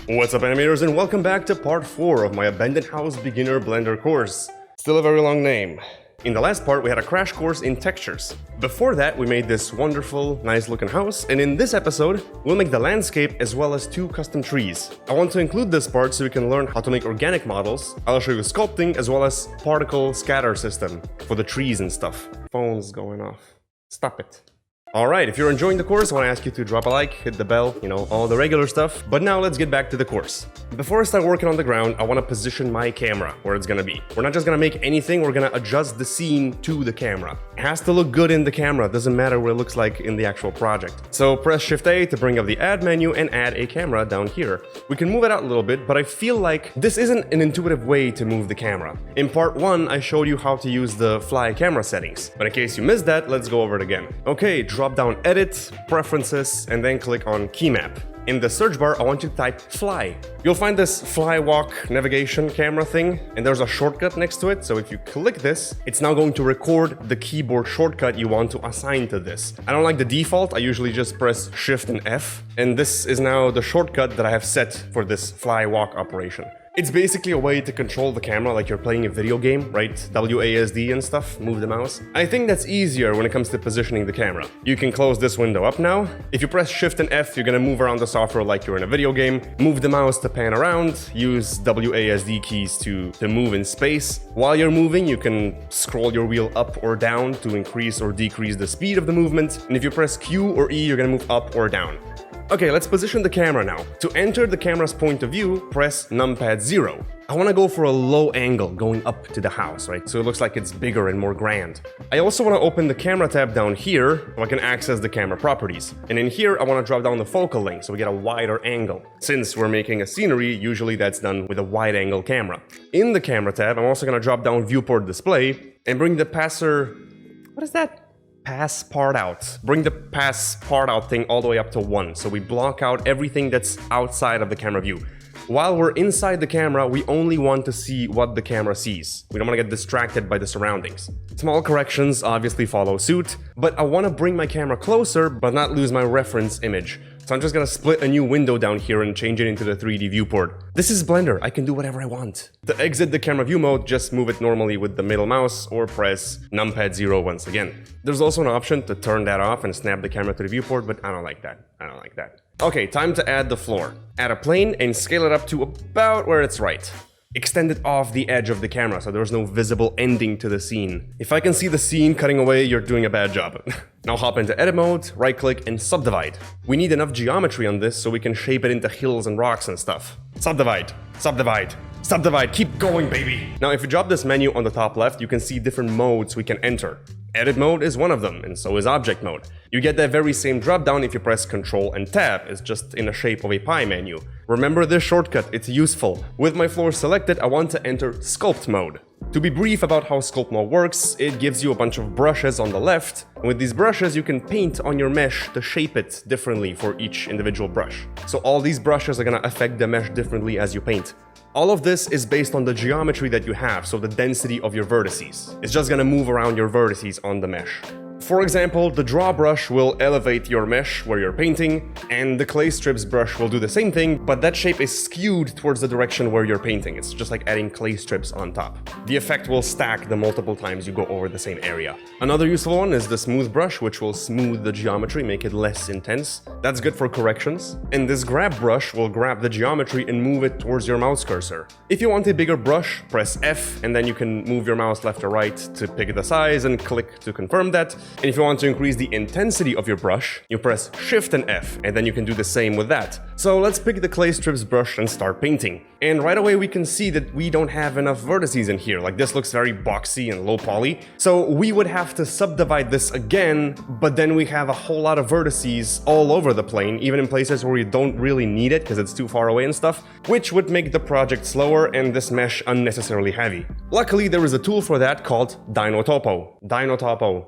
What's up, animators, and welcome back to part 4 of my Abandoned House Beginner Blender course. Still a very long name. In the last part, we had a crash course in textures. Before that, we made this wonderful, nice-looking house, and in this episode, we'll make the landscape as well as 2 custom trees. I want to include this part so we can learn how to make organic models. I'll show you sculpting as well as particle scatter system for the trees and stuff. Phone's going off. Stop it. Alright, if you're enjoying the course, I want to ask you to drop a like, hit the bell, all the regular stuff. But now let's get back to the course. Before I start working on the ground, I want to position my camera where it's gonna be. We're not just gonna make anything, we're gonna adjust the scene to the camera. It has to look good in the camera, doesn't matter what it looks like in the actual project. So press Shift A to bring up the add menu and add a camera down here. We can move it out a little bit, but I feel like this isn't an intuitive way to move the camera. In part 1, I showed you how to use the fly camera settings. But in case you missed that, let's go over it again. Okay, drop down Edit, Preferences, and then click on Key Map. In the search bar, I want you to type fly. You'll find this fly walk navigation camera thing, and there's a shortcut next to it. So if you click this, it's now going to record the keyboard shortcut you want to assign to this. I don't like the default. I usually just press Shift and F, and this is now the shortcut that I have set for this fly walk operation. It's basically a way to control the camera like you're playing a video game, right? WASD and stuff, move the mouse. I think that's easier when it comes to positioning the camera. You can close this window up now. If you press Shift and F, you're gonna move around the software like you're in a video game. Move the mouse to pan around, use WASD keys to move in space. While you're moving, you can scroll your wheel up or down to increase or decrease the speed of the movement. And if you press Q or E, you're gonna move up or down. Okay, let's position the camera now. To enter the camera's point of view, press numpad 0. I want to go for a low angle going up to the house, right? So it looks like it's bigger and more grand. I also want to open the camera tab down here so I can access the camera properties. And in here, I want to drop down the focal length so we get a wider angle. Since we're making a scenery, usually that's done with a wide angle camera. In the camera tab, I'm also going to drop down viewport display and bring the passer... What is that? Pass part out. Bring the pass part out thing all the way up to 1, so we block out everything that's outside of the camera view. While we're inside the camera, we only want to see what the camera sees. We don't want to get distracted by the surroundings. Small corrections obviously follow suit, but I want to bring my camera closer but not lose my reference image. So I'm just gonna split a new window down here and change it into the 3D viewport. This is Blender, I can do whatever I want. To exit the camera view mode, just move it normally with the middle mouse or press numpad 0 once again. There's also an option to turn that off and snap the camera to the viewport, but I don't like that. Okay, time to add the floor. Add a plane and scale it up to about where it's right. Extend it off the edge of the camera so there's no visible ending to the scene. If I can see the scene cutting away, you're doing a bad job. Now hop into edit mode, right click and subdivide. We need enough geometry on this so we can shape it into hills and rocks and stuff. Subdivide, subdivide, subdivide, keep going baby! Now if you drop this menu on the top left, you can see different modes we can enter. Edit mode is one of them, and so is object mode. You get that very same drop-down if you press Ctrl and Tab, it's just in the shape of a pie menu. Remember this shortcut, it's useful. With my floor selected, I want to enter Sculpt mode. To be brief about how Sculpt mode works, it gives you a bunch of brushes on the left, and with these brushes you can paint on your mesh to shape it differently for each individual brush. So all these brushes are gonna affect the mesh differently as you paint. All of this is based on the geometry that you have, so the density of your vertices. It's just gonna move around your vertices on the mesh. For example, the draw brush will elevate your mesh where you're painting, and the clay strips brush will do the same thing, but that shape is skewed towards the direction where you're painting. It's just like adding clay strips on top. The effect will stack the multiple times you go over the same area. Another useful one is the smooth brush, which will smooth the geometry, make it less intense. That's good for corrections. And this grab brush will grab the geometry and move it towards your mouse cursor. If you want a bigger brush, press F, and then you can move your mouse left or right to pick the size and click to confirm that. And if you want to increase the intensity of your brush, you press Shift and F, and then you can do the same with that. So let's pick the clay strips brush and start painting. And right away we can see that we don't have enough vertices in here, like this looks very boxy and low poly. So we would have to subdivide this again, but then we have a whole lot of vertices all over the plane, even in places where you don't really need it because it's too far away and stuff, which would make the project slower and this mesh unnecessarily heavy. Luckily, there is a tool for that called Dino Topo,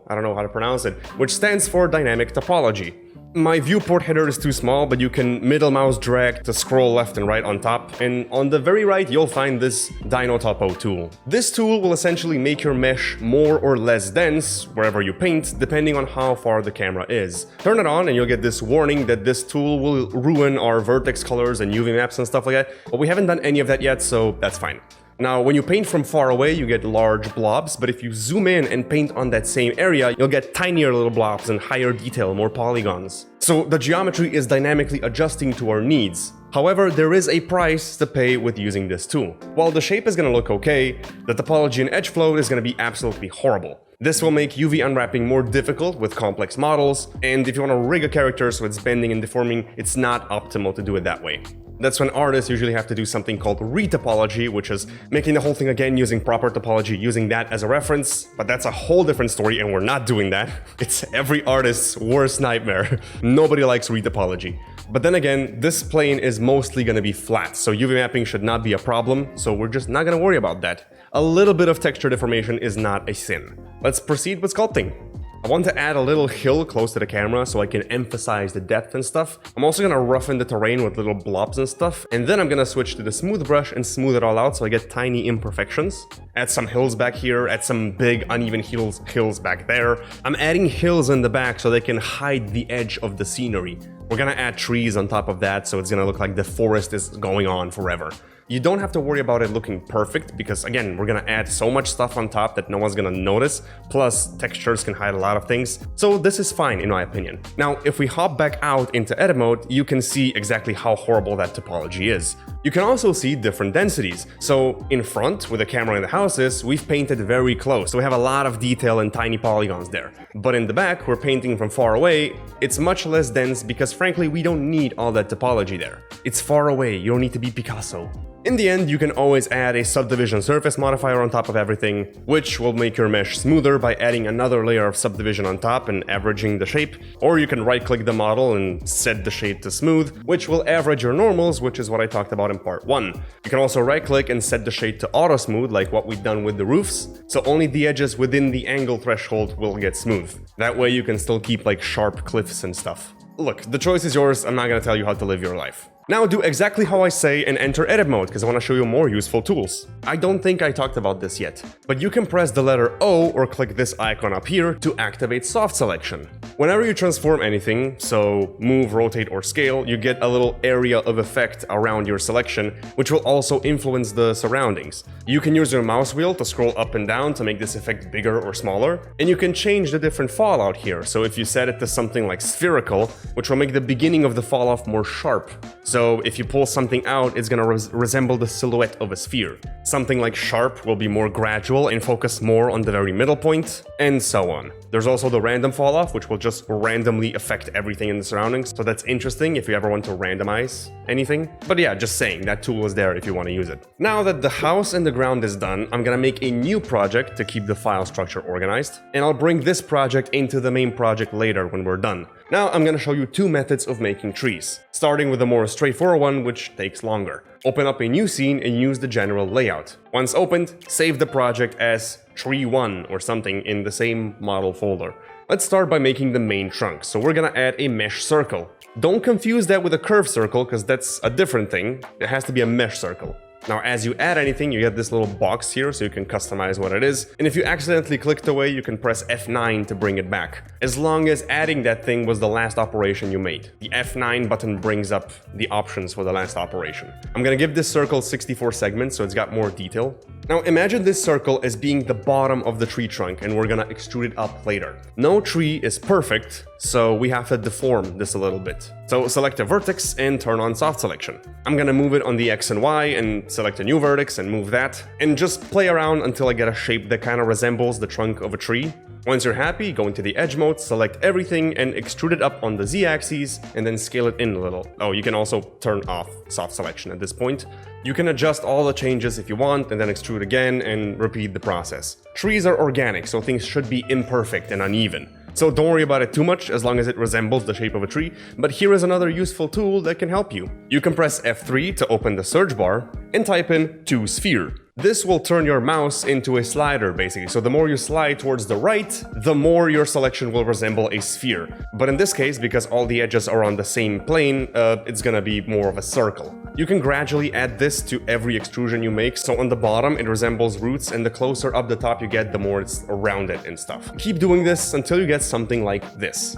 I don't know how to pronounce it, which stands for Dynamic Topology. My viewport header is too small, but you can middle mouse drag to scroll left and right on top, and on the very right you'll find this Dino Topo tool. This tool will essentially make your mesh more or less dense wherever you paint, depending on how far the camera is. Turn it on and you'll get this warning that this tool will ruin our vertex colors and UV maps and stuff like that, but we haven't done any of that yet, so that's fine. Now, when you paint from far away, you get large blobs, but if you zoom in and paint on that same area, you'll get tinier little blobs and higher detail, more polygons. So the geometry is dynamically adjusting to our needs. However, there is a price to pay with using this tool. While the shape is going to look okay, the topology and edge flow is going to be absolutely horrible. This will make UV unwrapping more difficult with complex models, and if you want to rig a character so it's bending and deforming, it's not optimal to do it that way. That's when artists usually have to do something called retopology, which is making the whole thing again using proper topology, using that as a reference, but that's a whole different story and we're not doing that. It's every artist's worst nightmare. Nobody likes retopology. But then again, this plane is mostly going to be flat, so UV mapping should not be a problem, so we're just not going to worry about that. A little bit of texture deformation is not a sin. Let's proceed with sculpting. I want to add a little hill close to the camera so I can emphasize the depth and stuff. I'm also going to roughen the terrain with little blobs and stuff, and then I'm going to switch to the smooth brush and smooth it all out so I get tiny imperfections. Add some hills back here, add some big uneven hills back there. I'm adding hills in the back so they can hide the edge of the scenery. We're going to add trees on top of that so it's going to look like the forest is going on forever. You don't have to worry about it looking perfect because, again, we're gonna add so much stuff on top that no one's gonna notice, plus textures can hide a lot of things, so this is fine in my opinion. Now, if we hop back out into edit mode, you can see exactly how horrible that topology is. You can also see different densities. So in front, with the camera in the houses, we've painted very close, so we have a lot of detail and tiny polygons there. But in the back, we're painting from far away, it's much less dense because frankly, we don't need all that topology there. It's far away, you don't need to be Picasso. In the end, you can always add a subdivision surface modifier on top of everything, which will make your mesh smoother by adding another layer of subdivision on top and averaging the shape. Or you can right-click the model and set the shape to smooth, which will average your normals, which is what I talked about in part 1. You can also right-click and set the shape to auto-smooth, like what we've done with the roofs, so only the edges within the angle threshold will get smooth. That way you can still keep like sharp cliffs and stuff. Look, the choice is yours, I'm not gonna tell you how to live your life. Now do exactly how I say and enter edit mode, because I want to show you more useful tools. I don't think I talked about this yet, but you can press the letter O or click this icon up here to activate soft selection. Whenever you transform anything, so move, rotate, or scale, you get a little area of effect around your selection, which will also influence the surroundings. You can use your mouse wheel to scroll up and down to make this effect bigger or smaller, and you can change the different fallout here. So if you set it to something like spherical, which will make the beginning of the fall off more sharp. So if you pull something out, it's gonna resemble the silhouette of a sphere. Something like sharp will be more gradual and focus more on the very middle point, and so on. There's also the random fall off, which will just randomly affect everything in the surroundings, so that's interesting if you ever want to randomize anything. But yeah, just saying, that tool is there if you want to use it. Now that the house and the ground is done, I'm gonna make a new project to keep the file structure organized, and I'll bring this project into the main project later when we're done. Now I'm gonna show you two methods of making trees, starting with the more straightforward one, which takes longer. Open up a new scene and use the general layout. Once opened, save the project as tree1 or something in the same model folder. Let's start by making the main trunk, so we're gonna add a mesh circle. Don't confuse that with a curved circle, because that's a different thing. It has to be a mesh circle. Now, as you add anything, you get this little box here so you can customize what it is. And if you accidentally clicked away, you can press F9 to bring it back, as long as adding that thing was the last operation you made. The F9 button brings up the options for the last operation. I'm gonna give this circle 64 segments so it's got more detail. Now imagine this circle as being the bottom of the tree trunk, and we're gonna extrude it up later. No tree is perfect, so we have to deform this a little bit. So select a vertex and turn on soft selection. I'm gonna move it on the X and Y and select a new vertex and move that, and just play around until I get a shape that kind of resembles the trunk of a tree. Once you're happy, go into the edge mode, select everything and extrude it up on the Z-axis and then scale it in a little. Oh, you can also turn off soft selection at this point. You can adjust all the changes if you want and then extrude again and repeat the process. Trees are organic, so things should be imperfect and uneven. So don't worry about it too much as long as it resembles the shape of a tree, but here is another useful tool that can help you. You can press F3 to open the search bar and type in to sphere. This will turn your mouse into a slider, basically. So the more you slide towards the right, the more your selection will resemble a sphere. But in this case, because all the edges are on the same plane, it's gonna be more of a circle. You can gradually add this to every extrusion you make. So on the bottom, it resembles roots, and the closer up the top you get, the more it's rounded and stuff. Keep doing this until you get something like this.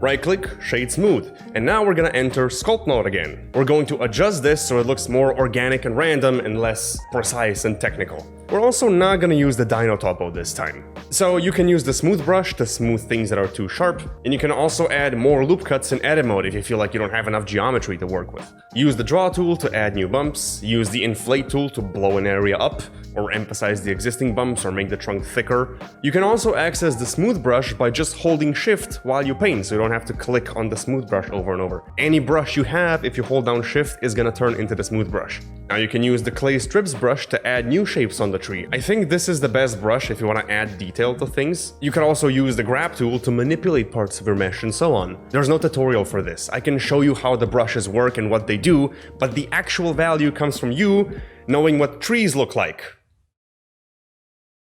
Right-click, Shade Smooth, and now we're gonna enter Sculpt mode again. We're going to adjust this so it looks more organic and random and less precise and technical. We're also not gonna use the Dino Topo this time. So you can use the Smooth brush to smooth things that are too sharp, and you can also add more loop cuts in Edit mode if you feel like you don't have enough geometry to work with. Use the Draw tool to add new bumps, use the Inflate tool to blow an area up, or emphasize the existing bumps or make the trunk thicker. You can also access the Smooth brush by just holding Shift while you paint, so you don't have to click on the Smooth brush over and over. Any brush you have, if you hold down Shift, is gonna turn into the Smooth brush. Now you can use the Clay Strips brush to add new shapes on the tree. I think this is the best brush if you want to add detail to things. You can also use the Grab tool to manipulate parts of your mesh and so on. There's no tutorial for this. I can show you how the brushes work and what they do, but the actual value comes from you knowing what trees look like.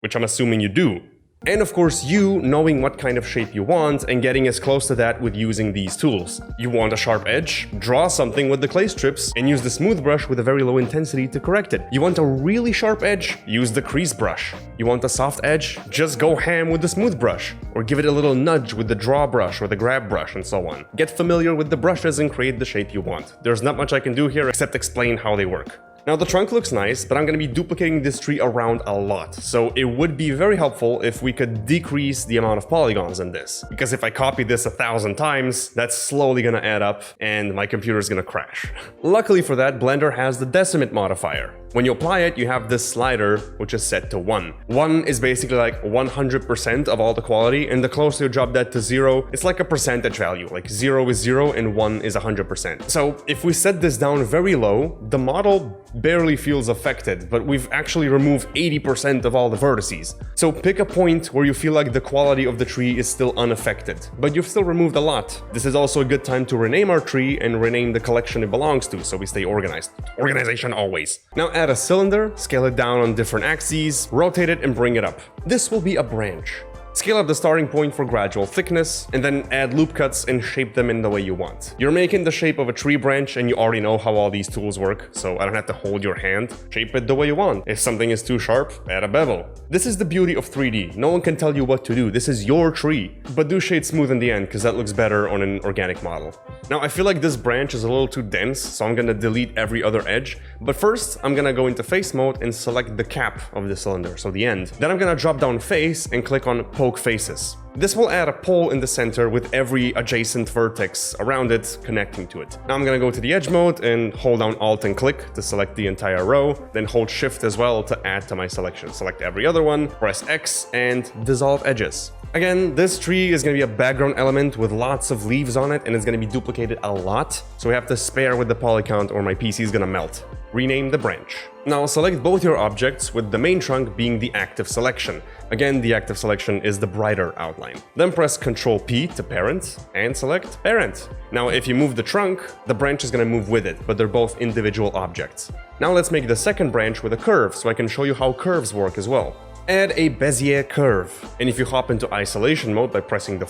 Which I'm assuming you do. And of course you knowing what kind of shape you want and getting as close to that with using these tools. You want a sharp edge? Draw something with the clay strips and use the smooth brush with a very low intensity to correct it. You want a really sharp edge? Use the crease brush. You want a soft edge? Just go ham with the smooth brush. Or give it a little nudge with the draw brush or the grab brush and so on. Get familiar with the brushes and create the shape you want. There's not much I can do here except explain how they work. Now the trunk looks nice, but I'm going to be duplicating this tree around a lot, so it would be very helpful if we could decrease the amount of polygons in this. Because if I copy this 1,000 times, that's slowly going to add up and my computer is going to crash. Luckily for that, Blender has the decimate modifier. When you apply it, you have this slider, which is set to 1. 1 is basically like 100% of all the quality, and the closer you drop that to 0, it's like a percentage value, like 0 is 0 and 1 is 100%. So if we set this down very low, the model barely feels affected, but we've actually removed 80% of all the vertices. So pick a point where you feel like the quality of the tree is still unaffected, but you've still removed a lot. This is also a good time to rename our tree and rename the collection it belongs to, so we stay organized. Organization always. Now add a cylinder, scale it down on different axes, rotate it and bring it up. This will be a branch. Scale up the starting point for gradual thickness, and then add loop cuts and shape them in the way you want. You're making the shape of a tree branch and you already know how all these tools work, so I don't have to hold your hand. Shape it the way you want. If something is too sharp, add a bevel. This is the beauty of 3D. No one can tell you what to do. This is your tree. But do shade smooth in the end, because that looks better on an organic model. Now I feel like this branch is a little too dense, so I'm gonna delete every other edge. But first, I'm gonna go into face mode and select the cap of the cylinder, so the end. Then I'm gonna drop down face and click on poke faces. This will add a pole in the center with every adjacent vertex around it connecting to it. Now I'm gonna go to the edge mode and hold down Alt and click to select the entire row, then hold Shift as well to add to my selection. Select every other one, press X and dissolve edges. Again, this tree is gonna be a background element with lots of leaves on it and it's gonna be duplicated a lot, so we have to spare with the poly count or my PC is gonna melt. Rename the branch. Now select both your objects with the main trunk being the active selection. Again, the active selection is the brighter outline. Then press Ctrl P to parent and select parent. Now if you move the trunk, the branch is going to move with it, but they're both individual objects. Now let's make the second branch with a curve so I can show you how curves work as well. Add a Bezier curve, and if you hop into isolation mode by pressing the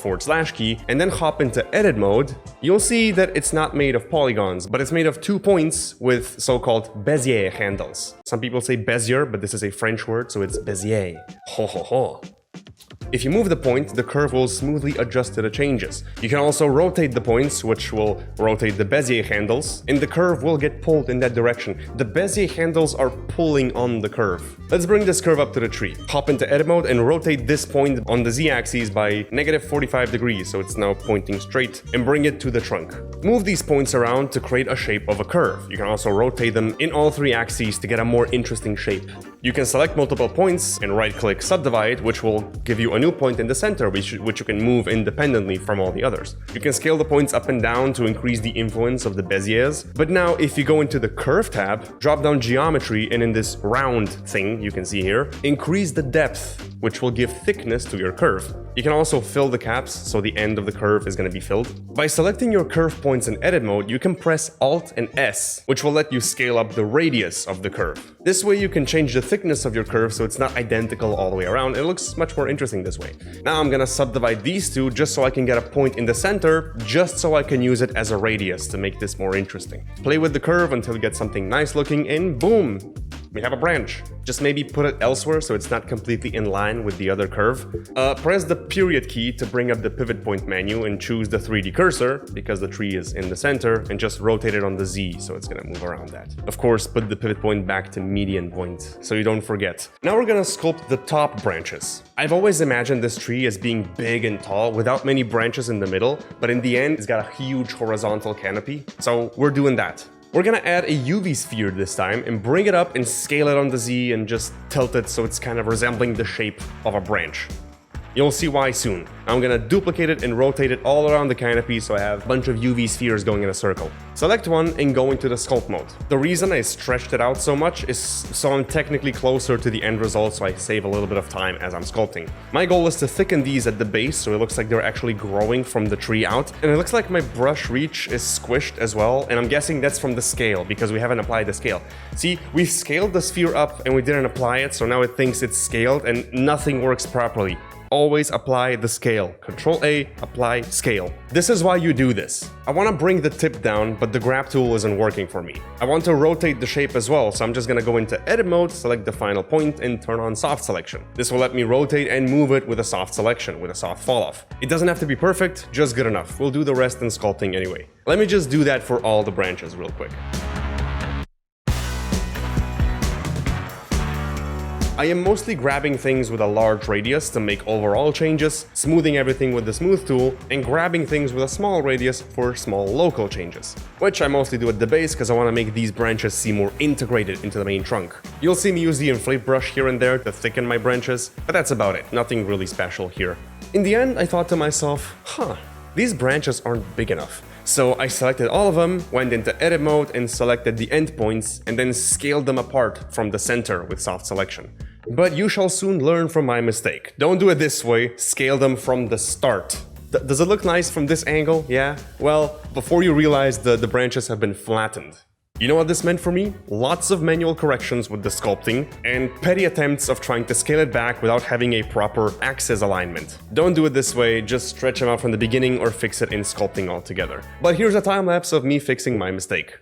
/ key and then hop into edit mode, you'll see that it's not made of polygons, but it's made of 2 points with so-called Bezier handles. Some people say Bezier, but this is a French word, so it's Bezier. Ho ho ho. If you move the point, the curve will smoothly adjust to the changes. You can also rotate the points, which will rotate the Bezier handles, and the curve will get pulled in that direction. The Bezier handles are pulling on the curve. Let's bring this curve up to the tree. Hop into edit mode and rotate this point on the z-axis by -45 degrees, so it's now pointing straight, and bring it to the trunk. Move these points around to create a shape of a curve. You can also rotate them in all 3 axes to get a more interesting shape. You can select multiple points and right-click subdivide, which will give you a new point in the center, which you can move independently from all the others. You can scale the points up and down to increase the influence of the Beziers. But now if you go into the curve tab, drop down geometry, and in this round thing you can see here, increase the depth, which will give thickness to your curve. You can also fill the caps, so the end of the curve is going to be filled. By selecting your curve points in edit mode, you can press Alt and S, which will let you scale up the radius of the curve. This way you can change the thickness of your curve so it's not identical all the way around. It looks much more interesting this way. Now I'm going to subdivide these two just so I can get a point in the center, just so I can use it as a radius to make this more interesting. Play with the curve until you get something nice looking, and boom! We have a branch. Just maybe put it elsewhere so it's not completely in line with the other curve. Press the period key to bring up the pivot point menu and choose the 3D cursor, because the tree is in the center, and just rotate it on the Z so it's gonna move around that. Of course, put the pivot point back to median point so you don't forget. Now we're gonna sculpt the top branches. I've always imagined this tree as being big and tall without many branches in the middle, but in the end, it's got a huge horizontal canopy, so we're doing that. We're gonna add a UV sphere this time and bring it up and scale it on the Z and just tilt it so it's kind of resembling the shape of a branch. You'll see why soon. I'm gonna duplicate it and rotate it all around the canopy so I have a bunch of UV spheres going in a circle. Select one and go into the sculpt mode. The reason I stretched it out so much is so I'm technically closer to the end result, so I save a little bit of time as I'm sculpting. My goal is to thicken these at the base so it looks like they're actually growing from the tree out, and it looks like my brush reach is squished as well, and I'm guessing that's from the scale because we haven't applied the scale. See, we scaled the sphere up and we didn't apply it, so now it thinks it's scaled and nothing works properly. Always apply the scale. Control A, apply scale. This is why you do this. I want to bring the tip down, but the grab tool isn't working for me. I want to rotate the shape as well, so I'm just going to go into edit mode, select the final point, and turn on soft selection. This will let me rotate and move it with a soft selection, with a soft fall off. It doesn't have to be perfect, just good enough. We'll do the rest in sculpting anyway. Let me just do that for all the branches real quick. I am mostly grabbing things with a large radius to make overall changes, smoothing everything with the smooth tool, and grabbing things with a small radius for small local changes. Which I mostly do at the base because I want to make these branches seem more integrated into the main trunk. You'll see me use the inflate brush here and there to thicken my branches, but that's about it, nothing really special here. In the end, I thought to myself, these branches aren't big enough. So I selected all of them, went into edit mode and selected the endpoints, and then scaled them apart from the center with soft selection. But you shall soon learn from my mistake. Don't do it this way, scale them from the start. Does it look nice from this angle? Yeah? Well, before you realize the branches have been flattened. You know what this meant for me? Lots of manual corrections with the sculpting, and petty attempts of trying to scale it back without having a proper axis alignment. Don't do it this way, just stretch them out from the beginning or fix it in sculpting altogether. But here's a time lapse of me fixing my mistake.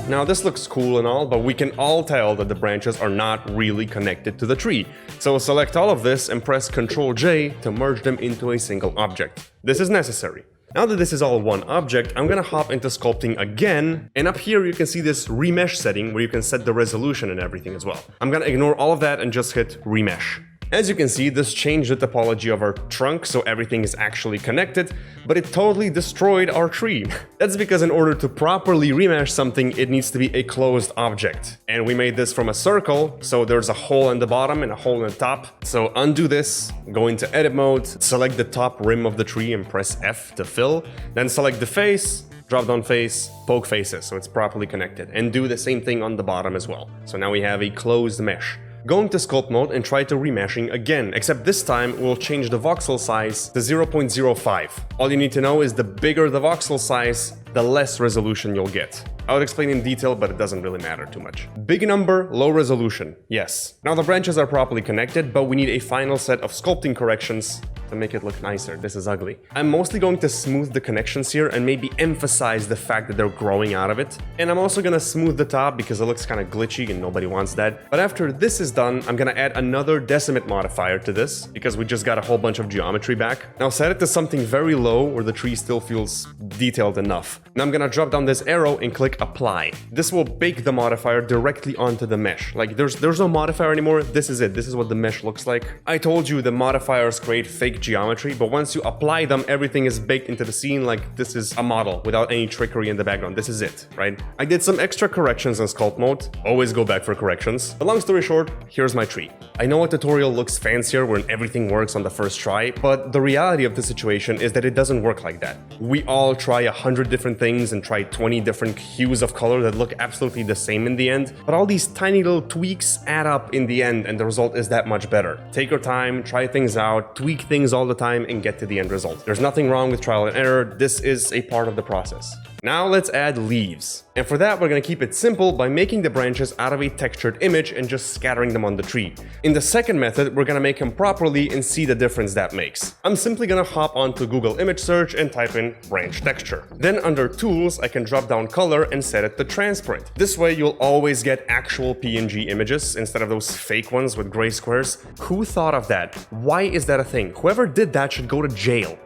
Now this looks cool and all, but we can all tell that the branches are not really connected to the tree. So select all of this and press Ctrl J to merge them into a single object. This is necessary. Now that this is all one object, I'm gonna hop into sculpting again, and up here you can see this remesh setting where you can set the resolution and everything as well. I'm gonna ignore all of that and just hit remesh. As you can see, this changed the topology of our trunk so everything is actually connected, but it totally destroyed our tree. That's because in order to properly remesh something, it needs to be a closed object. And we made this from a circle, so there's a hole in the bottom and a hole in the top. So undo this, go into edit mode, select the top rim of the tree and press F to fill, then select the face, drop down face, poke faces so it's properly connected, and do the same thing on the bottom as well. So now we have a closed mesh. Go into sculpt mode and try to remeshing again, except this time we'll change the voxel size to 0.05. All you need to know is the bigger the voxel size, the less resolution you'll get. I would explain in detail, but it doesn't really matter too much. Big number, low resolution, yes. Now the branches are properly connected, but we need a final set of sculpting corrections to make it look nicer. This is ugly. I'm mostly going to smooth the connections here and maybe emphasize the fact that they're growing out of it. And I'm also gonna smooth the top because it looks kind of glitchy and nobody wants that. But after this is done, I'm gonna add another decimate modifier to this because we just got a whole bunch of geometry back. Now set it to something very low where the tree still feels detailed enough. Now I'm gonna drop down this arrow and click apply. This will bake the modifier directly onto the mesh. Like there's no modifier anymore. This is it. This is what the mesh looks like. I told you the modifiers create fake geometry, but once you apply them, everything is baked into the scene like this is a model without any trickery in the background. This is it, right? I did some extra corrections in sculpt mode. Always go back for corrections. But long story short, here's my tree. I know a tutorial looks fancier when everything works on the first try, but the reality of the situation is that it doesn't work like that. We all try 100 different things and try 20 different hues of color that look absolutely the same in the end, but all these tiny little tweaks add up in the end and the result is that much better. Take your time, try things out, tweak things all the time and get to the end result. There's nothing wrong with trial and error. This is a part of the process. Now let's add leaves. And for that, we're going to keep it simple by making the branches out of a textured image and just scattering them on the tree. In the second method, we're going to make them properly and see the difference that makes. I'm simply going to hop onto Google image search and type in branch texture. Then under tools, I can drop down color and set it to transparent. This way you'll always get actual PNG images instead of those fake ones with gray squares. Who thought of that? Why is that a thing? Whoever did that should go to jail.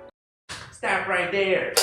Stop right there.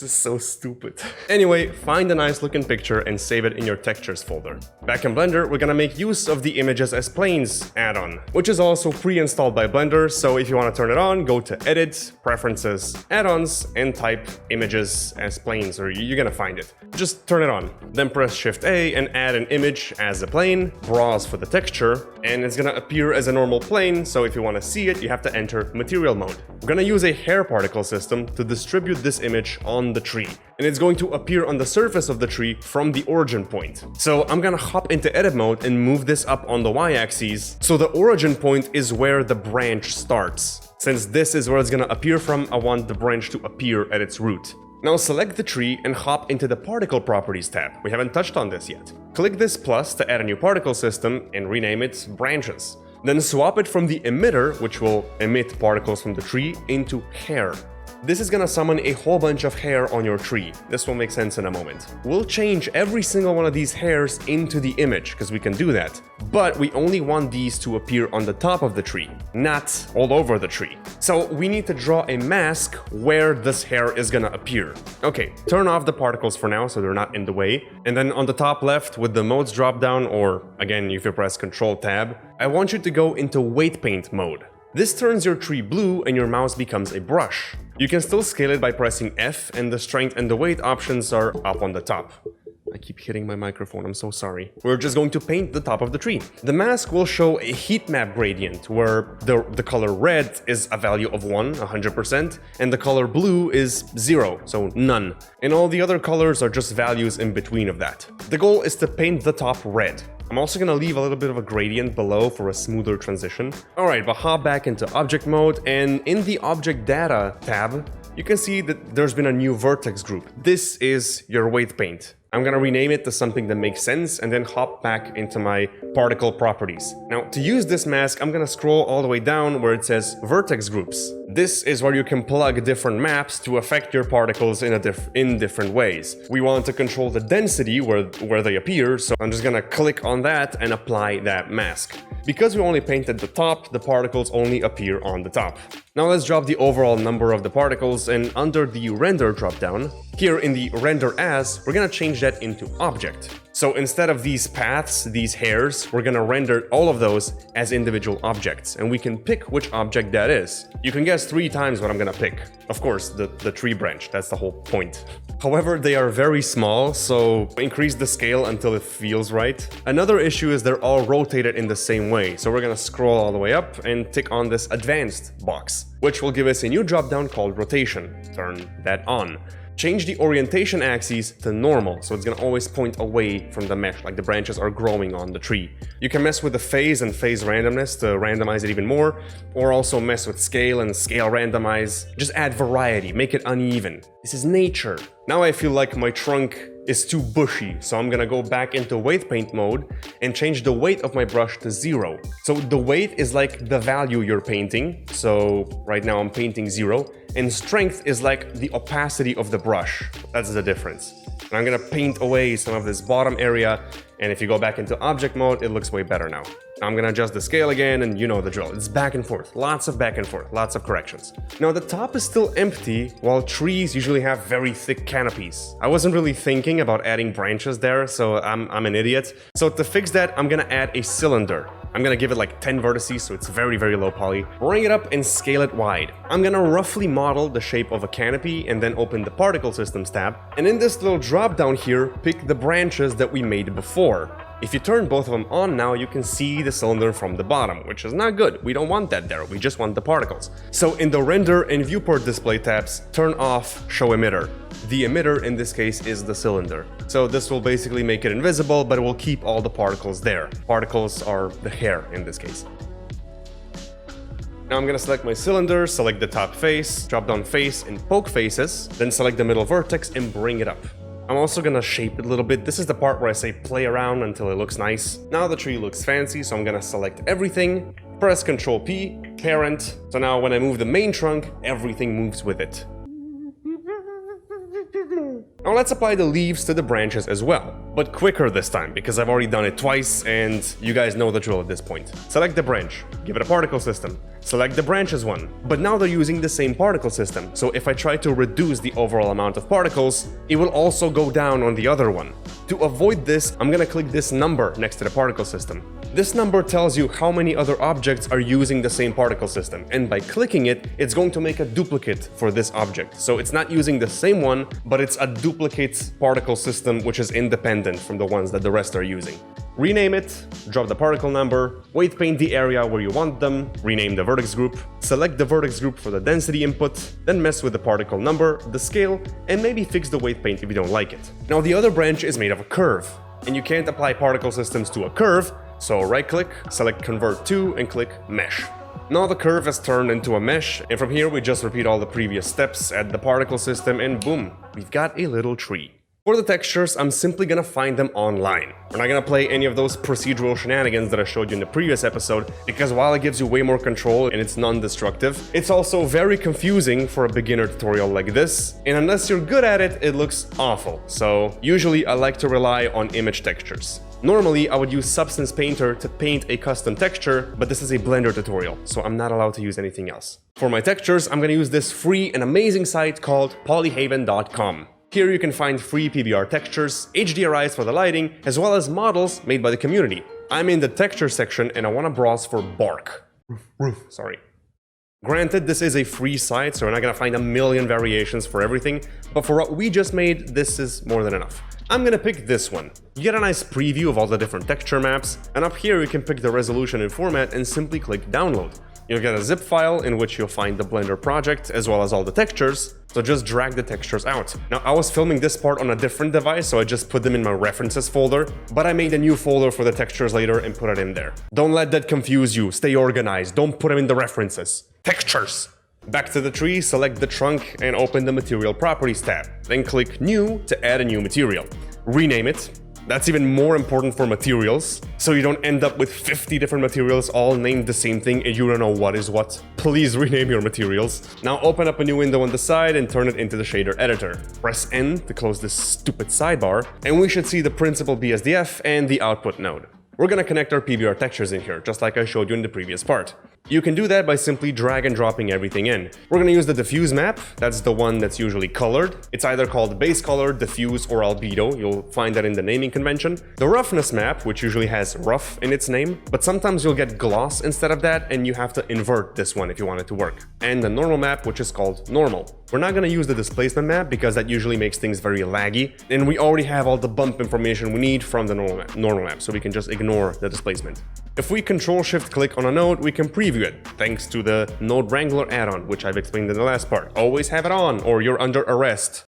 This is so stupid. Anyway, find a nice looking picture and save it in your textures folder. Back in Blender, we're gonna make use of the images as planes add-on, which is also pre-installed by Blender, so if you want to turn it on, go to Edit, Preferences, Add-ons, and type Images as Planes, or you're gonna find it. Just turn it on. Then press Shift-A and add an image as a plane, browse for the texture, and it's gonna appear as a normal plane, so if you want to see it, you have to enter Material mode. We're gonna use a hair particle system to distribute this image on the tree, and it's going to appear on the surface of the tree from the origin point. So I'm gonna hop into edit mode and move this up on the y-axis, so the origin point is where the branch starts. Since this is where it's gonna appear from, I want the branch to appear at its root. Now select the tree and hop into the Particle Properties tab. We haven't touched on this yet. Click this plus to add a new particle system and rename it Branches. Then swap it from the emitter, which will emit particles from the tree, into hair. This is gonna summon a whole bunch of hair on your tree. This will make sense in a moment. We'll change every single one of these hairs into the image, because we can do that. But we only want these to appear on the top of the tree, not all over the tree. So we need to draw a mask where this hair is gonna appear. Okay, turn off the particles for now so they're not in the way. And then on the top left with the modes drop down, or again, if you press Ctrl Tab, I want you to go into weight paint mode. This turns your tree blue and your mouse becomes a brush. You can still scale it by pressing F, and the strength and the weight options are up on the top. I keep hitting my microphone, I'm so sorry. We're just going to paint the top of the tree. The mask will show a heat map gradient where the color red is a value of 100%, and the color blue is 0, so none. And all the other colors are just values in between of that. The goal is to paint the top red. I'm also gonna leave a little bit of a gradient below for a smoother transition. Alright, but hop back into object mode, and in the object data tab, you can see that there's been a new vertex group. This is your weight paint. I'm gonna rename it to something that makes sense and then hop back into my particle properties. Now, to use this mask, I'm gonna scroll all the way down where it says vertex groups. This is where you can plug different maps to affect your particles in different ways. We want to control the density where they appear, so I'm just gonna click on that and apply that mask. Because we only painted the top, the particles only appear on the top. Now let's drop the overall number of the particles, and under the render dropdown, here in the render as, we're gonna change that into object. So instead of these paths, these hairs, we're gonna render all of those as individual objects, and we can pick which object that is. You can guess 3 times what I'm gonna pick. Of course, the tree branch, that's the whole point. However, they are very small, so increase the scale until it feels right. Another issue is they're all rotated in the same way, so we're gonna scroll all the way up and tick on this advanced box, which will give us a new dropdown called rotation. Turn that on. Change the orientation axis to normal, so it's gonna always point away from the mesh, like the branches are growing on the tree. You can mess with the phase and phase randomness to randomize it even more, or also mess with scale and scale randomize. Just add variety, make it uneven. This is nature. Now I feel like my trunk is too bushy, so I'm gonna go back into weight paint mode and change the weight of my brush to 0. So the weight is like the value you're painting, so right now I'm painting 0, and strength is like the opacity of the brush. That's the difference. And I'm gonna paint away some of this bottom area, and if you go back into object mode, it looks way better now. I'm gonna adjust the scale again, and you know the drill. It's back and forth, lots of back and forth, lots of corrections. Now the top is still empty, while trees usually have very thick canopies. I wasn't really thinking about adding branches there, so I'm an idiot. So to fix that, I'm gonna add a cylinder. I'm gonna give it like 10 vertices, so it's very, very low poly. Bring it up and scale it wide. I'm gonna roughly model the shape of a canopy and then open the particle systems tab. And in this little drop down here, pick the branches that we made before. If you turn both of them on now, you can see the cylinder from the bottom, which is not good. We don't want that there, we just want the particles. So in the render and viewport display tabs, turn off show emitter. The emitter in this case is the cylinder. So this will basically make it invisible, but it will keep all the particles there. Particles are the hair in this case. Now I'm gonna select my cylinder, select the top face, drop down face and poke faces, then select the middle vertex and bring it up. I'm also gonna shape it a little bit. This is the part where I say play around until it looks nice. Now the tree looks fancy, so I'm gonna select everything, press Ctrl P, parent. So now when I move the main trunk, everything moves with it. Now let's apply the leaves to the branches as well, but quicker this time, because I've already done it twice and you guys know the drill at this point. Select the branch, give it a particle system, select the branches one, but now they're using the same particle system, so if I try to reduce the overall amount of particles, it will also go down on the other one. To avoid this, I'm gonna click this number next to the particle system. This number tells you how many other objects are using the same particle system, and by clicking it, it's going to make a duplicate for this object. So it's not using the same one, but it's a duplicate particle system which is independent from the ones that the rest are using. Rename it, drop the particle number, weight paint the area where you want them, rename the vertex group, select the vertex group for the density input, then mess with the particle number, the scale, and maybe fix the weight paint if you don't like it. Now the other branch is made of a curve, and you can't apply particle systems to a curve, so right-click, select Convert To, and click Mesh. Now the curve has turned into a mesh, and from here we just repeat all the previous steps, add the particle system, and boom, we've got a little tree. For the textures, I'm simply gonna find them online. We're not gonna play any of those procedural shenanigans that I showed you in the previous episode, because while it gives you way more control and it's non-destructive, it's also very confusing for a beginner tutorial like this, and unless you're good at it, it looks awful. So usually I like to rely on image textures. Normally, I would use Substance Painter to paint a custom texture, but this is a Blender tutorial, so I'm not allowed to use anything else. For my textures, I'm gonna use this free and amazing site called polyhaven.com. Here you can find free PBR textures, HDRIs for the lighting, as well as models made by the community. I'm in the texture section and I want to browse for bark. Sorry. Granted, this is a free site, so we're not going to find a million variations for everything, but for what we just made, this is more than enough. I'm gonna pick this one. You get a nice preview of all the different texture maps, and up here you can pick the resolution and format and simply click download. You'll get a zip file in which you'll find the Blender project as well as all the textures, so just drag the textures out. Now I was filming this part on a different device, so I just put them in my references folder, but I made a new folder for the textures later and put it in there. Don't let that confuse you, stay organized, don't put them in the references. Textures! Back to the tree, select the trunk and open the Material Properties tab. Then click New to add a new material. Rename it. That's even more important for materials, so you don't end up with 50 different materials all named the same thing and you don't know what is what. Please rename your materials. Now open up a new window on the side and turn it into the shader editor. Press N to close this stupid sidebar, and we should see the principal BSDF and the output node. We're gonna connect our PBR textures in here, just like I showed you in the previous part. You can do that by simply drag and dropping everything in. We're gonna use the diffuse map. That's the one that's usually colored. It's either called base color, diffuse, or albedo. You'll find that in the naming convention. The roughness map, which usually has rough in its name, but sometimes you'll get gloss instead of that, and you have to invert this one if you want it to work. And the normal map, which is called normal. We're not gonna use the displacement map because that usually makes things very laggy, and we already have all the bump information we need from the normal map, so we can just ignore the displacement. If we Control-Shift-Click on a node, we can preview it, thanks to the Node Wrangler add-on, which I've explained in the last part. Always have it on, or you're under arrest.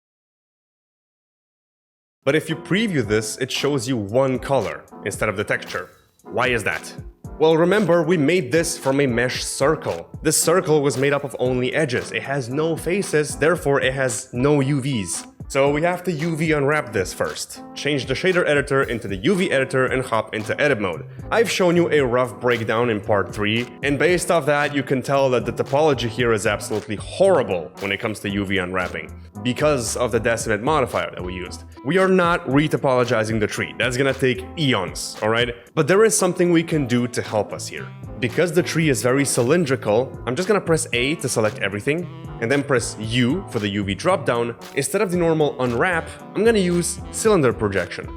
But if you preview this, it shows you one color instead of the texture. Why is that? Well, remember, we made this from a mesh circle. This circle was made up of only edges. It has no faces, therefore it has no UVs. So we have to UV unwrap this first. Change the shader editor into the UV editor and hop into edit mode. I've shown you a rough breakdown in part 3, and based off that you can tell that the topology here is absolutely horrible when it comes to UV unwrapping, because of the decimate modifier that we used. We are not retopologizing the tree, that's gonna take eons, alright? But there is something we can do to help us here. Because the tree is very cylindrical, I'm just gonna press A to select everything, and then press U for the UV dropdown. Instead of the normal unwrap, I'm gonna use cylinder projection.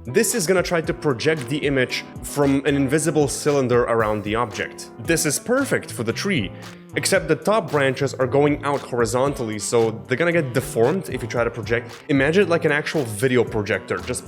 This is gonna try to project the image from an invisible cylinder around the object. This is perfect for the tree, except the top branches are going out horizontally, so they're gonna get deformed if you try to project. Imagine it like an actual video projector, just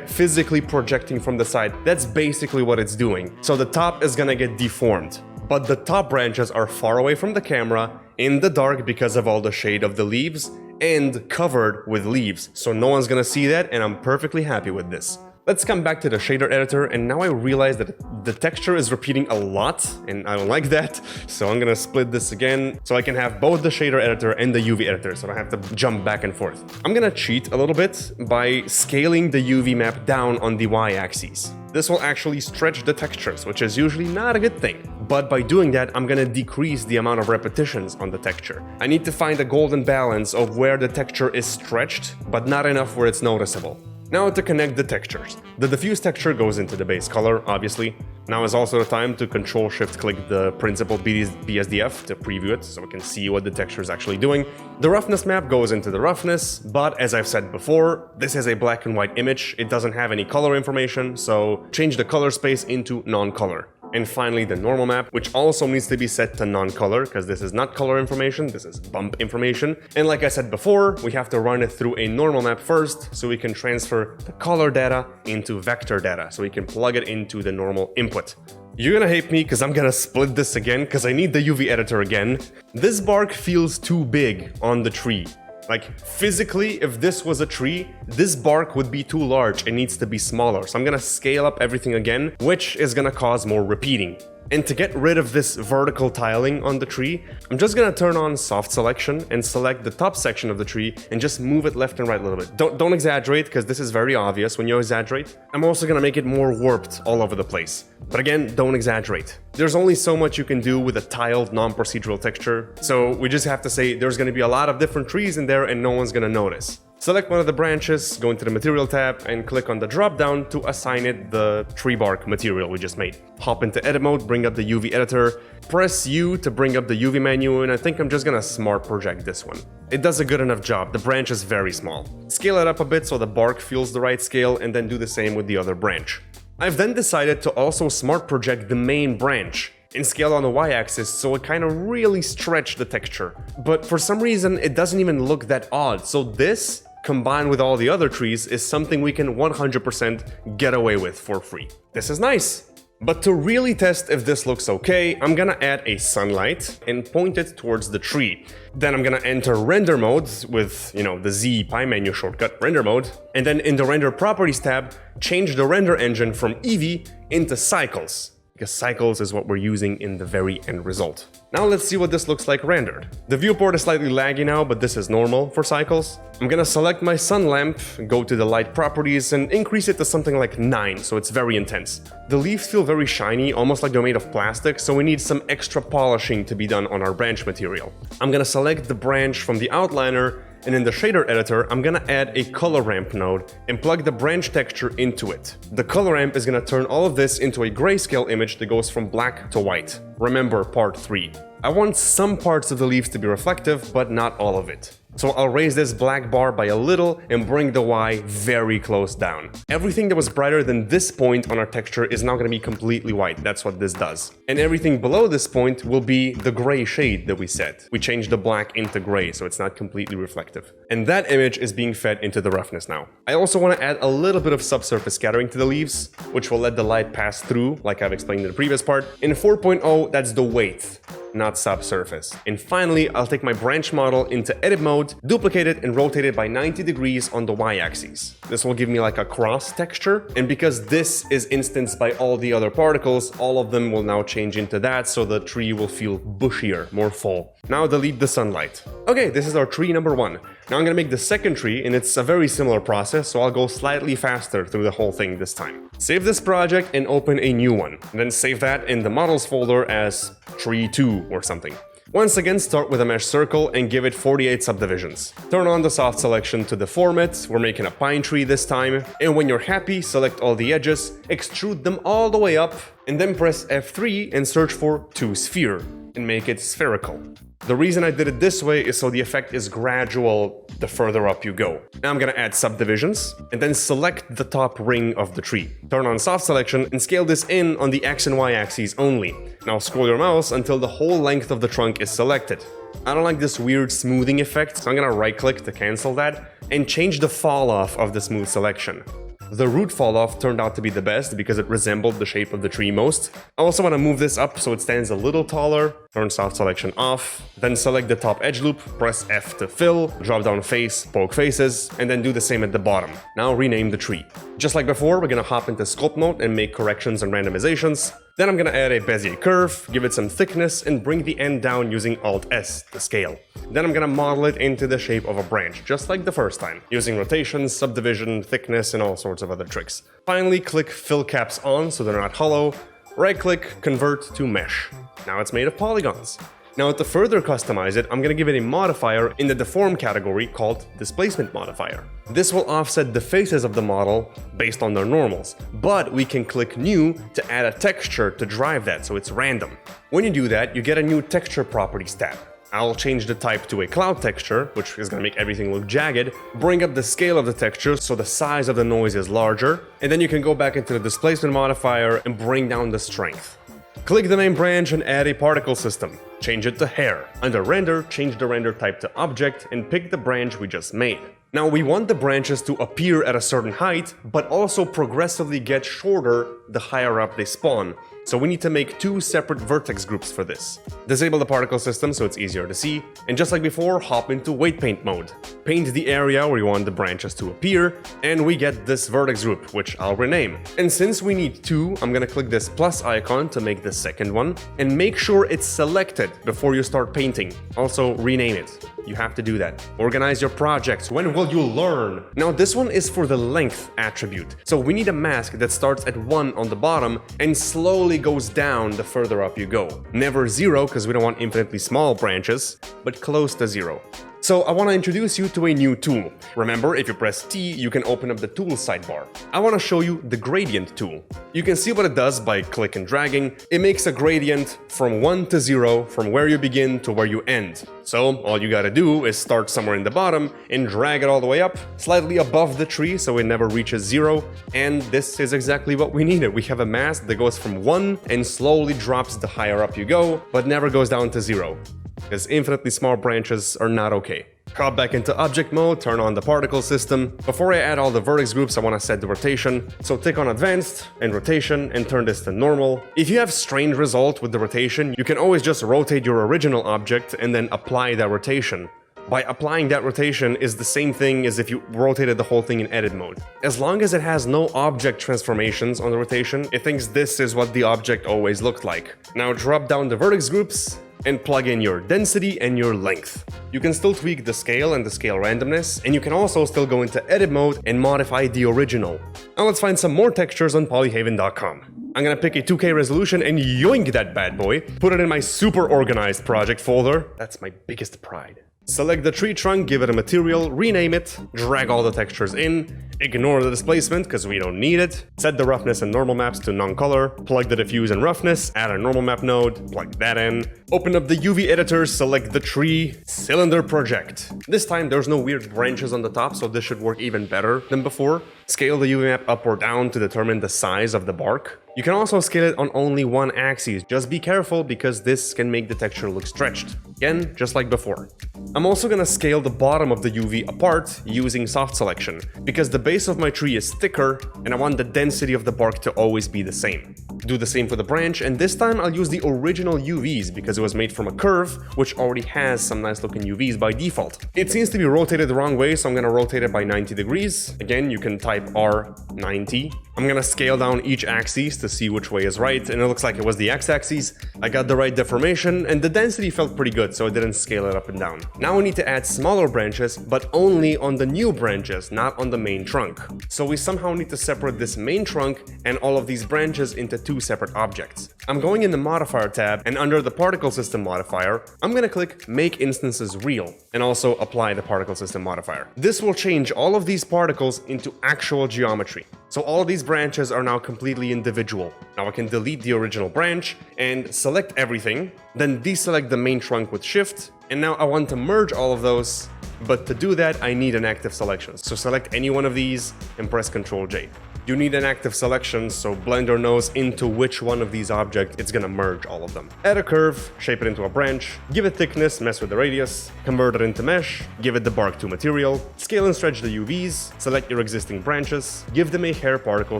physically projecting from the side. That's basically what it's doing. So the top is gonna get deformed. But the top branches are far away from the camera, in the dark because of all the shade of the leaves, and covered with leaves. So no one's gonna see that, and I'm perfectly happy with this. Let's come back to the shader editor, and now I realize that the texture is repeating a lot, and I don't like that. So I'm gonna split this again, so I can have both the shader editor and the UV editor, so I don't have to jump back and forth. I'm gonna cheat a little bit by scaling the UV map down on the y-axis. This will actually stretch the textures, which is usually not a good thing. But by doing that, I'm gonna decrease the amount of repetitions on the texture. I need to find a golden balance of where the texture is stretched, but not enough where it's noticeable. Now to connect the textures. The diffuse texture goes into the base color, obviously. Now is also the time to Control-Shift-Click the principal BSDF to preview it, so we can see what the texture is actually doing. The roughness map goes into the roughness, but as I've said before, this is a black and white image. It doesn't have any color information, so change the color space into non-color. And finally, the normal map, which also needs to be set to non-color, because this is not color information, this is bump information. And like I said before, we have to run it through a normal map first, so we can transfer the color data into vector data, so we can plug it into the normal input. You're gonna hate me because I'm gonna split this again, because I need the UV editor again. This bark feels too big on the tree. Like, physically, if this was a tree, this bark would be too large. It needs to be smaller. So I'm gonna scale up everything again, which is gonna cause more repeating. And to get rid of this vertical tiling on the tree, I'm just gonna turn on soft selection and select the top section of the tree and just move it left and right a little bit. Don't exaggerate, because this is very obvious when you exaggerate. I'm also gonna make it more warped all over the place. But again, don't exaggerate. There's only so much you can do with a tiled non-procedural texture, so we just have to say there's gonna be a lot of different trees in there and no one's gonna notice. Select one of the branches, go into the Material tab, and click on the drop-down to assign it the tree bark material we just made. Hop into Edit mode, bring up the UV editor, press U to bring up the UV menu, and I think I'm just gonna Smart Project this one. It does a good enough job, the branch is very small. Scale it up a bit so the bark feels the right scale, and then do the same with the other branch. I've then decided to also Smart Project the main branch and scale on the y-axis so it kind of really stretched the texture. But for some reason, it doesn't even look that odd, so this, combined with all the other trees, is something we can 100% get away with for free. This is nice. But to really test if this looks okay, I'm gonna add a sunlight and point it towards the tree. Then I'm gonna enter render mode with, the Z pie menu shortcut, render mode. And then in the render properties tab, change the render engine from Eevee into cycles, because cycles is what we're using in the very end result. Now let's see what this looks like rendered. The viewport is slightly laggy now, but this is normal for cycles. I'm gonna select my sun lamp, go to the light properties, and increase it to something like 9, so it's very intense. The leaves feel very shiny, almost like they're made of plastic, so we need some extra polishing to be done on our branch material. I'm gonna select the branch from the outliner, and in the shader editor, I'm gonna add a color ramp node and plug the branch texture into it. The color ramp is gonna turn all of this into a grayscale image that goes from black to white. Remember part 3. I want some parts of the leaves to be reflective, but not all of it. So I'll raise this black bar by a little and bring the Y very close down. Everything that was brighter than this point on our texture is now going to be completely white. That's what this does. And everything below this point will be the gray shade that we set. We changed the black into gray, so it's not completely reflective. And that image is being fed into the roughness now. I also want to add a little bit of subsurface scattering to the leaves, which will let the light pass through, like I've explained in the previous part. In 4.0, that's the weight, not subsurface. And finally, I'll take my branch model into edit mode, duplicate it and rotate it by 90 degrees on the y-axis. This will give me like a cross texture, and because this is instanced by all the other particles, all of them will now change into that, so the tree will feel bushier, more full. Now delete the sunlight. Okay, this is our tree number 1. Now I'm gonna make the second tree, and it's a very similar process, so I'll go slightly faster through the whole thing this time. Save this project and open a new one. Then save that in the models folder as tree 2 or something. Once again, start with a mesh circle and give it 48 subdivisions. Turn on the soft selection to deform it, we're making a pine tree this time, and when you're happy, select all the edges, extrude them all the way up, and then press F3 and search for to sphere, and make it spherical. The reason I did it this way is so the effect is gradual the further up you go. Now I'm gonna add subdivisions, and then select the top ring of the tree. Turn on soft selection and scale this in on the X and Y axes only. Now scroll your mouse until the whole length of the trunk is selected. I don't like this weird smoothing effect, so I'm gonna right-click to cancel that, and change the fall off of the smooth selection. The root fall off turned out to be the best because it resembled the shape of the tree most. I also want to move this up so it stands a little taller, turn soft selection off, then select the top edge loop, press F to fill, drop down face, poke faces, and then do the same at the bottom. Now rename the tree. Just like before, we're gonna hop into sculpt mode and make corrections and randomizations. Then I'm gonna add a Bezier curve, give it some thickness, and bring the end down using Alt-S to scale. Then I'm gonna model it into the shape of a branch, just like the first time, using rotations, subdivision, thickness, and all sorts of other tricks. Finally, click Fill Caps on so they're not hollow. Right-click, Convert to Mesh. Now it's made of polygons. Now to further customize it, I'm gonna give it a modifier in the Deform category called Displacement Modifier. This will offset the faces of the model based on their normals, but we can click New to add a texture to drive that, so it's random. When you do that, you get a new Texture Properties tab. I'll change the type to a cloud texture, which is gonna make everything look jagged, bring up the scale of the texture so the size of the noise is larger, and then you can go back into the Displacement Modifier and bring down the strength. Click the main branch and add a particle system. Change it to hair. Under render, change the render type to object and pick the branch we just made. Now we want the branches to appear at a certain height, but also progressively get shorter the higher up they spawn. So we need to make two separate vertex groups for this. Disable the particle system so it's easier to see, and just like before, hop into weight paint mode. Paint the area where you want the branches to appear, and we get this vertex group, which I'll rename. And since we need two, I'm gonna click this plus icon to make the second one, and make sure it's selected before you start painting. Also, rename it. You have to do that. Organize your projects. When will you learn? Now this one is for the length attribute. So we need a mask that starts at 1 on the bottom and slowly goes down the further up you go. Never 0 because we don't want infinitely small branches, but close to 0. So I want to introduce you to a new tool. Remember, if you press T, you can open up the tools sidebar. I want to show you the gradient tool. You can see what it does by click and dragging. It makes a gradient from 1 to 0 from where you begin to where you end. So all you gotta do is start somewhere in the bottom and drag it all the way up, slightly above the tree so it never reaches 0. And this is exactly what we needed. We have a mask that goes from 1 and slowly drops the higher up you go, but never goes down to 0. Because infinitely small branches are not okay. Hop back into object mode, turn on the particle system. Before I add all the vertex groups, I want to set the rotation. So tick on advanced and rotation and turn this to normal. If you have strange result with the rotation, you can always just rotate your original object and then apply that rotation. By applying that rotation is the same thing as if you rotated the whole thing in edit mode. As long as it has no object transformations on the rotation, it thinks this is what the object always looked like. Now drop down the vertex groups and plug in your density and your length. You can still tweak the scale and the scale randomness, and you can also still go into edit mode and modify the original. Now let's find some more textures on polyhaven.com. I'm gonna pick a 2K resolution and yoink that bad boy, put it in my super organized project folder. That's my biggest pride. Select the tree trunk, give it a material, rename it, drag all the textures in, ignore the displacement because we don't need it, set the roughness and normal maps to non-color, plug the diffuse and roughness, add a normal map node, plug that in, open up the UV editor, select the tree, cylinder project. This time there's no weird branches on the top, so this should work even better than before. Scale the UV map up or down to determine the size of the bark. You can also scale it on only one axis, just be careful because this can make the texture look stretched. Again, just like before. I'm also gonna scale the bottom of the UV apart using soft selection, because the base of my tree is thicker and I want the density of the bark to always be the same. Do the same for the branch, and this time I'll use the original UVs because it was made from a curve, which already has some nice looking UVs by default. It seems to be rotated the wrong way, so I'm gonna rotate it by 90 degrees. Again, you can type R90. I'm gonna scale down each axis to see which way is right, and it looks like it was the x-axis. I got the right deformation, and the density felt pretty good, so I didn't scale it up and down. Now we need to add smaller branches, but only on the new branches, not on the main trunk. So we somehow need to separate this main trunk and all of these branches into two separate objects. I'm going in the Modifier tab, and under the Particle System modifier, I'm gonna click Make Instances Real, and also apply the Particle System modifier. This will change all of these particles into actual geometry. So all of these branches are now completely individual. Now I can delete the original branch and select everything, then deselect the main trunk with Shift, and now I want to merge all of those, but to do that I need an active selection. So select any one of these and press Ctrl J. You need an active selection so Blender knows into which one of these objects it's gonna merge all of them. Add a curve, shape it into a branch, give it thickness, mess with the radius, convert it into mesh, give it the Bark 2 material, scale and stretch the UVs, select your existing branches, give them a hair particle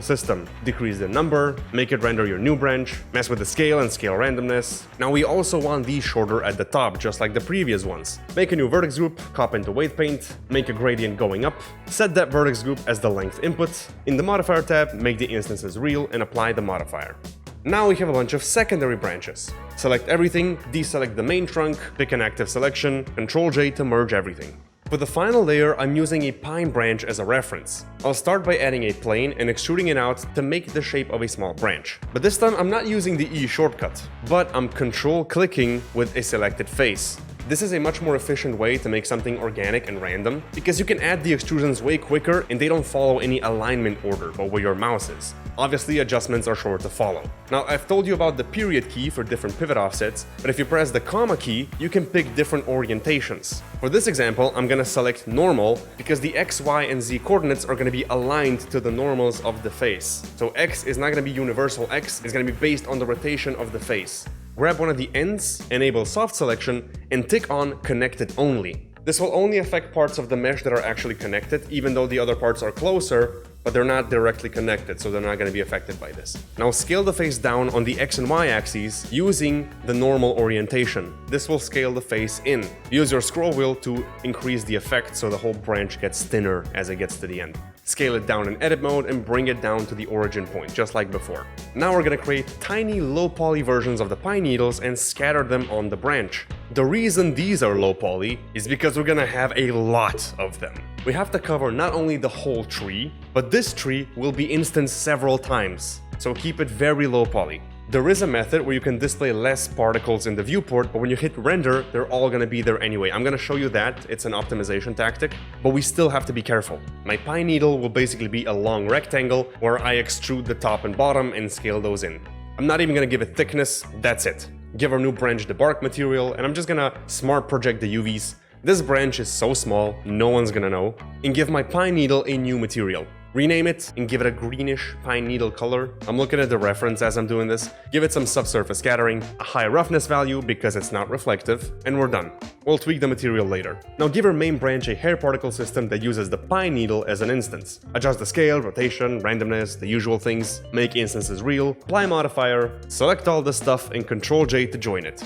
system, decrease the number, make it render your new branch, mess with the scale and scale randomness. Now we also want these shorter at the top, just like the previous ones. Make a new vertex group, copy into weight paint, make a gradient going up, set that vertex group as the length input. In the modifier tab, make the instances real and apply the modifier. Now we have a bunch of secondary branches. Select everything, deselect the main trunk, pick an active selection, Ctrl J to merge everything. For the final layer, I'm using a pine branch as a reference. I'll start by adding a plane and extruding it out to make the shape of a small branch. But this time I'm not using the E shortcut, but I'm Control clicking with a selected face. This is a much more efficient way to make something organic and random, because you can add the extrusions way quicker and they don't follow any alignment order but where your mouse is. Obviously, adjustments are short to follow. Now, I've told you about the period key for different pivot offsets, but if you press the comma key, you can pick different orientations. For this example, I'm gonna select normal because the X, Y, and Z coordinates are gonna be aligned to the normals of the face. So X is not gonna be universal X, it's gonna be based on the rotation of the face. Grab one of the ends, enable soft selection, and tick on Connected Only. This will only affect parts of the mesh that are actually connected, even though the other parts are closer, but they're not directly connected, so they're not going to be affected by this. Now scale the face down on the X and Y axes using the normal orientation. This will scale the face in. Use your scroll wheel to increase the effect so the whole branch gets thinner as it gets to the end. Scale it down in edit mode and bring it down to the origin point, just like before. Now we're gonna create tiny low poly versions of the pine needles and scatter them on the branch. The reason these are low poly is because we're gonna have a lot of them. We have to cover not only the whole tree, but this tree will be instanced several times, so keep it very low poly. There is a method where you can display less particles in the viewport, but when you hit render, they're all gonna be there anyway. I'm gonna show you that, it's an optimization tactic, but we still have to be careful. My pine needle will basically be a long rectangle where I extrude the top and bottom and scale those in. I'm not even gonna give it thickness, that's it. Give our new branch the bark material, and I'm just gonna smart project the UVs. This branch is so small, no one's gonna know. And give my pine needle a new material. Rename it and give it a greenish pine needle color. I'm looking at the reference as I'm doing this. Give it some subsurface scattering, a high roughness value because it's not reflective, and we're done. We'll tweak the material later. Now give our main branch a hair particle system that uses the pine needle as an instance. Adjust the scale, rotation, randomness, the usual things. Make instances real, apply modifier, select all this stuff and Ctrl J to join it.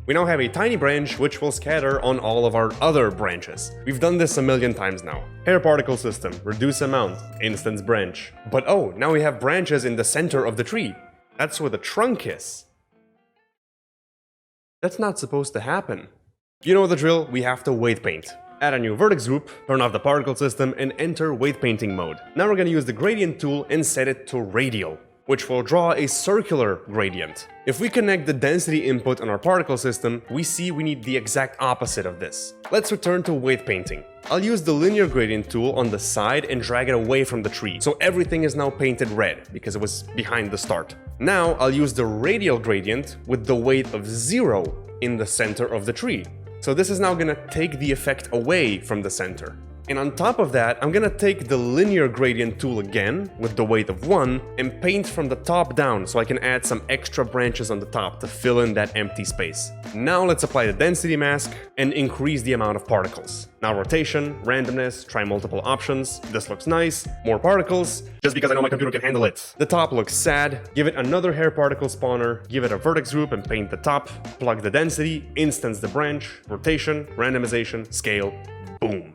We now have a tiny branch which will scatter on all of our other branches. We've done this a million times now. Hair particle system, reduce amount, instance branch. But oh, now we have branches in the center of the tree. That's where the trunk is. That's not supposed to happen. You know the drill, we have to weight paint. Add a new vertex group, turn off the particle system and enter weight painting mode. Now we're gonna use the gradient tool and set it to radial, which will draw a circular gradient. If we connect the density input on our particle system, we see we need the exact opposite of this. Let's return to weight painting. I'll use the linear gradient tool on the side and drag it away from the tree, so everything is now painted red, because it was behind the start. Now I'll use the radial gradient with the weight of 0 in the center of the tree. So this is now gonna take the effect away from the center. And on top of that, I'm gonna take the linear gradient tool again with the weight of 1 and paint from the top down so I can add some extra branches on the top to fill in that empty space. Now let's apply the density mask and increase the amount of particles. Now rotation, randomness, try multiple options. This looks nice. More particles, just because I know my computer can handle it. The top looks sad. Give it another hair particle spawner, give it a vertex group and paint the top. Plug the density, instance the branch, rotation, randomization, scale, boom.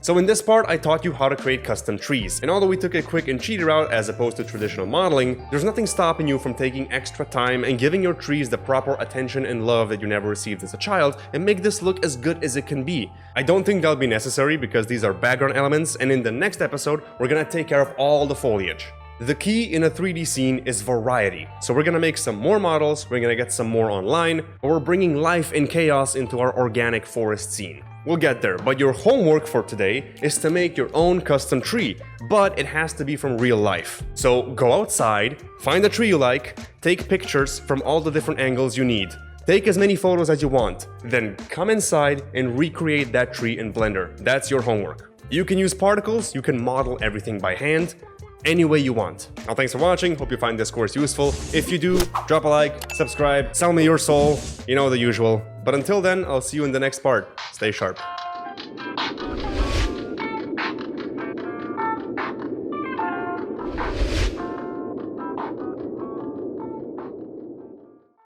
So in this part, I taught you how to create custom trees, and although we took a quick and cheaty route as opposed to traditional modeling, there's nothing stopping you from taking extra time and giving your trees the proper attention and love that you never received as a child and make this look as good as it can be. I don't think that'll be necessary because these are background elements, and in the next episode, we're gonna take care of all the foliage. The key in a 3D scene is variety. So we're gonna make some more models, we're gonna get some more online, but we're bringing life and chaos into our organic forest scene. We'll get there, but your homework for today is to make your own custom tree, but it has to be from real life. So go outside, find a tree you like, take pictures from all the different angles you need. Take as many photos as you want, then come inside and recreate that tree in Blender. That's your homework. You can use particles, you can model everything by hand, any way you want. Now, thanks for watching. Hope you find this course useful. If you do, drop a like, subscribe, sell me your soul, you know the usual. But until then, I'll see you in the next part. Stay sharp.